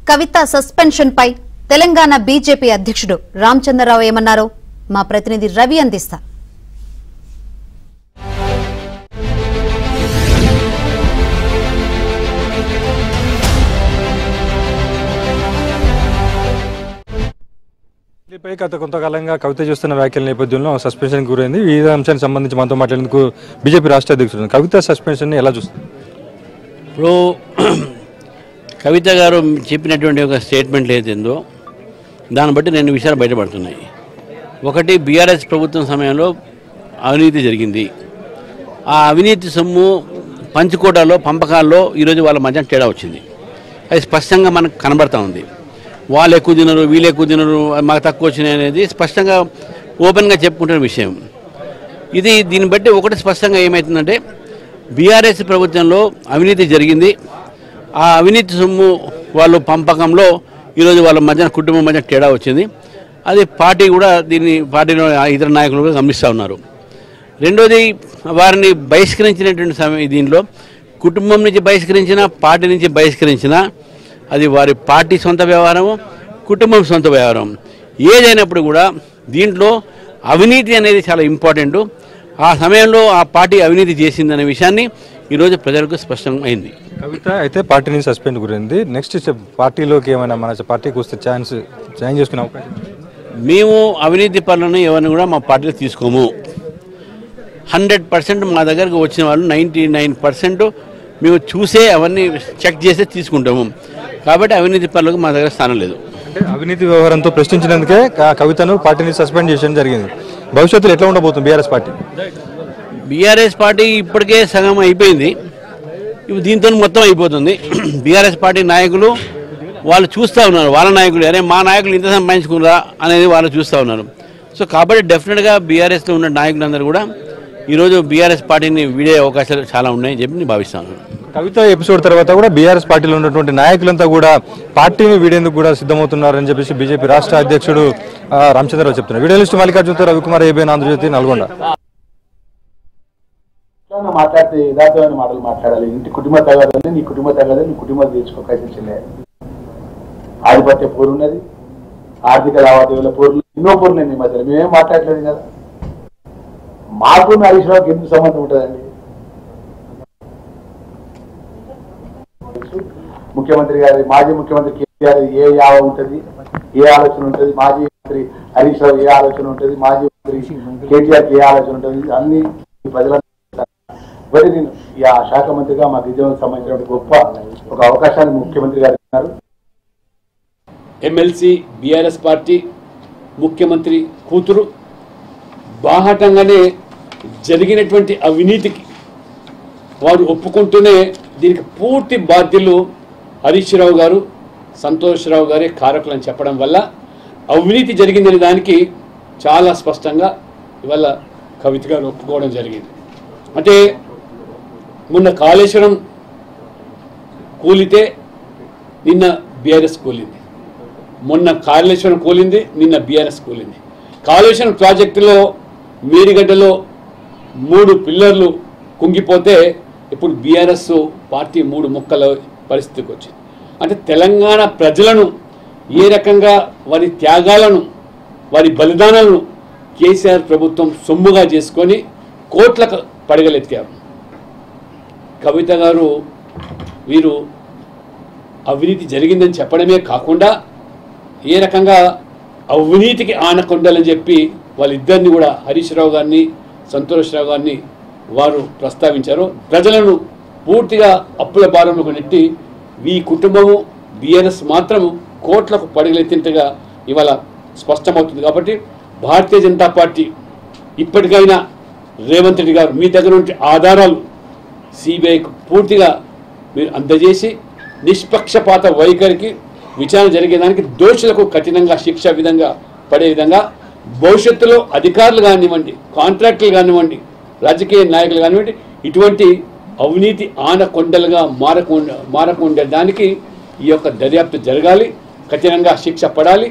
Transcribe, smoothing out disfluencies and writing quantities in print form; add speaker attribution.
Speaker 1: కవిత suspension పై Telangana BJP అధ్యక్షుడు రామచంద్రరావు ఏమన్నారో మా ప్రతినిధి రవి అందిస్తారు.
Speaker 2: గత కొంతకాలంగా కవిత చేస్తున్న వ్యాఖ్యల నేపథ్యంలో సస్పెన్షన్ గురైంది. ఈ అంశానికి సంబంధించి మనతో మాట్లాడేందుకు బీజేపీ రాష్ట్ర అధ్యక్షుడు కవిత సస్పెన్షన్ ఎలా చూస్తారు?
Speaker 3: ఇప్పుడు కవిత గారు చెప్పినటువంటి ఒక స్టేట్మెంట్ ఏదైందో దాన్ని బట్టి రెండు విషయాలు బయటపడుతున్నాయి. ఒకటి, బీఆర్ఎస్ ప్రభుత్వం సమయంలో అవినీతి జరిగింది. ఆ అవినీతి సొమ్ము పంచుకోటలో పంపకాల్లో ఈరోజు వాళ్ళ మధ్య తేడా వచ్చింది. అది స్పష్టంగా మనకు కనబడతా ఉంది. వాళ్ళు ఎక్కువ తినరు, వీళ్ళు ఎక్కువ తినరు, మాకు తక్కువ వచ్చినాయి అనేది స్పష్టంగా ఓపెన్గా చెప్పుకుంటున్న విషయం ఇది. దీన్ని బట్టి ఒకటి స్పష్టంగా ఏమవుతుందంటే బీఆర్ఎస్ ప్రభుత్వంలో అవినీతి జరిగింది. ఆ అవినీతి సొమ్ము వాళ్ళు పంపకంలో ఈరోజు వాళ్ళ మధ్యన కుటుంబం మధ్య తేడా వచ్చింది. అది పార్టీ కూడా దీన్ని పార్టీలో ఇతర నాయకులు కూడా గమనిస్తూ ఉన్నారు. రెండోది, వారిని బహిష్కరించినటువంటి సమయం దీనిలో కుటుంబం నుంచి బహిష్కరించిన, పార్టీ నుంచి బహిష్కరించిన, అది వారి పార్టీ సొంత వ్యవహారము, కుటుంబం సొంత వ్యవహారం. ఏదైనప్పుడు కూడా దీంట్లో అవినీతి అనేది చాలా ఇంపార్టెంట్. ఆ సమయంలో ఆ పార్టీ అవినీతి చేసిందనే విషయాన్ని ఈరోజు ప్రజలకు స్పష్టమైంది.
Speaker 2: కవిత అయితే పార్టీ నుంచి సస్పెండ్ గురైంది. నెక్స్ట్ పార్టీలోకి ఏమైనా మన పార్టీకి వస్తే ఛాన్స్ జాయిన్ చేసుకునే అవకాశం?
Speaker 3: మేము అవినీతి పనులను ఎవరిని కూడా మా పార్టీలో తీసుకోము. 100% మా దగ్గరకు వచ్చిన వాళ్ళు 99% మేము చూసే అవన్నీ చెక్ చేసే తీసుకుంటాము. కాబట్టి అవినీతి పనులకు మా దగ్గర స్థానం లేదు.
Speaker 2: అంటే అవినీతి వ్యవహారంతో ప్రశ్నించినందుకే కవితను పార్టీని సస్పెండ్ చేయడం జరిగింది. భవిష్యత్తులో ఎట్లా ఉండబోతుంది బీఆర్ఎస్ పార్టీ?
Speaker 3: బీఆర్ఎస్ పార్టీ ఇప్పటికే సగం అయిపోయింది. ఇప్పుడు దీంతో మొత్తం అయిపోతుంది. బీఆర్ఎస్ పార్టీ నాయకులు వాళ్ళు చూస్తూ ఉన్నారు, వాళ్ళ నాయకులు అరే మా నాయకులు ఇంత సంపాదించుకున్నారా అనేది వాళ్ళు చూస్తూ ఉన్నారు. సో కాబట్టి డెఫినెట్గా బీఆర్ఎస్లో ఉన్న నాయకులందరూ కూడా ఈరోజు బీఆర్ఎస్ పార్టీని వీడే అవకాశాలు చాలా ఉన్నాయని చెప్పి నేను భావిస్తాను.
Speaker 2: కవిత ఎపిసోడ్ తర్వాత కూడా బీఆర్ఎస్ పార్టీలో ఉన్నటువంటి నాయకులంతా కూడా పార్టీని వీడేందుకు కూడా సిద్ధమవుతున్నారని చెప్పేసి బీజేపీ రాష్ట్ర అధ్యక్షుడు రామచంద్రరావు చెప్తున్నారు. వీడియో లిస్ట్ మల్లికార్జునతో రవికుమార్, ఏబీఎన్ ఆంధ్రజ్యోతి, నల్గొండ.
Speaker 4: మాట్లాడితే యథార్థమైన మాటలు మాట్లాడాలి. ఇంటి కుటుంబ తగాదని నీ కుటుంబ తగాదని నీ కుటుంబం తీర్చుకోకైతే ఆధిపత్య పోరు ఉన్నది, ఆర్థిక లావాదేవీల పోర్లు, ఎన్నో పోర్లు ఈ మధ్యలో మేమేం మాట్లాడలేదు కదా. మాకు హరీష్ రావుకి ఎందుకు సంబంధం ఉంటుందండి? ముఖ్యమంత్రి గారి, మాజీ ముఖ్యమంత్రి కేసీఆర్ ఏ యావ ఉంటుంది, ఏ ఆలోచన ఉంటుంది, మాజీ మంత్రి హరీష్ రావు ఏ ఆలోచన ఉంటుంది, మాజీ మంత్రి కేటీఆర్కి ఏ ఆలోచన ఉంటుంది, అన్ని ప్రజల మరి నేను ఆ శాఖ మంత్రిగా మా గిరిజనులకు సంబంధించిన గొప్ప ఒక అవకాశాన్ని ముఖ్యమంత్రి గారు ఇస్తున్నారు.
Speaker 5: ఎమ్మెల్సీ బీఆర్ఎస్ పార్టీ ముఖ్యమంత్రి కూతురు బాహాటంగానే జరిగినటువంటి అవినీతికి వారు ఒప్పుకుంటూనే దీనికి పూర్తి బాధ్యులు హరీష్ రావు గారు, సంతోష్ రావు గారే కారకులని చెప్పడం వల్ల అవినీతి జరిగిందనే దానికి చాలా స్పష్టంగా ఇవాళ కవిత గారు ఒప్పుకోవడం జరిగింది. అంటే మొన్న కాళేశ్వరం కూలితే నిన్న బీఆర్ఎస్ కూలింది, మొన్న కాళేశ్వరం కూలింది, నిన్న బీఆర్ఎస్ కూలింది. కాళేశ్వరం ప్రాజెక్టులో మేడిగడ్డలో 3 పిల్లర్లు కుంగిపోతే ఇప్పుడు బీఆర్ఎస్ పార్టీ 3 ముక్కల పరిస్థితికి వచ్చింది. అంటే తెలంగాణ ప్రజలను ఏ రకంగా వారి త్యాగాలను, వారి బలిదానాలను కేసీఆర్ ప్రభుత్వం సొమ్ముగా చేసుకొని కోట్లకు పడగలెత్తారు. కవిత గారు వీరు అవినీతి జరిగిందని చెప్పడమే కాకుండా ఏ రకంగా అవినీతికి ఆనకొండాలని చెప్పి వాళ్ళిద్దరిని కూడా హరీష్ రావు గారిని, సంతోష్ రావు గారిని వారు ప్రస్తావించారు. ప్రజలను పూర్తిగా అప్పుల భారంలోకి నెట్టి ఈ కుటుంబము బీఆర్ఎస్ మాత్రము కోట్లకు పడగలెత్తినట్టుగా ఇవాళ స్పష్టమవుతుంది. కాబట్టి భారతీయ జనతా పార్టీ ఇప్పటికైనా రేవంత్ రెడ్డి గారు మీ దగ్గర ఉండే ఆధారాలు సిబిఐకి పూర్తిగా మీరు అందజేసి నిష్పక్షపాత వైఖరికి విచారణ జరిగేదానికి దోషులకు కఠినంగా శిక్ష విధంగా పడే విధంగా భవిష్యత్తులో అధికారులు కానివ్వండి, కాంట్రాక్టులు కానివ్వండి, రాజకీయ నాయకులు కానివ్వండి, ఇటువంటి అవినీతి ఆనకొండలుగా మారకుండా దానికి ఈ యొక్క దర్యాప్తు జరగాలి, కఠినంగా శిక్ష పడాలి.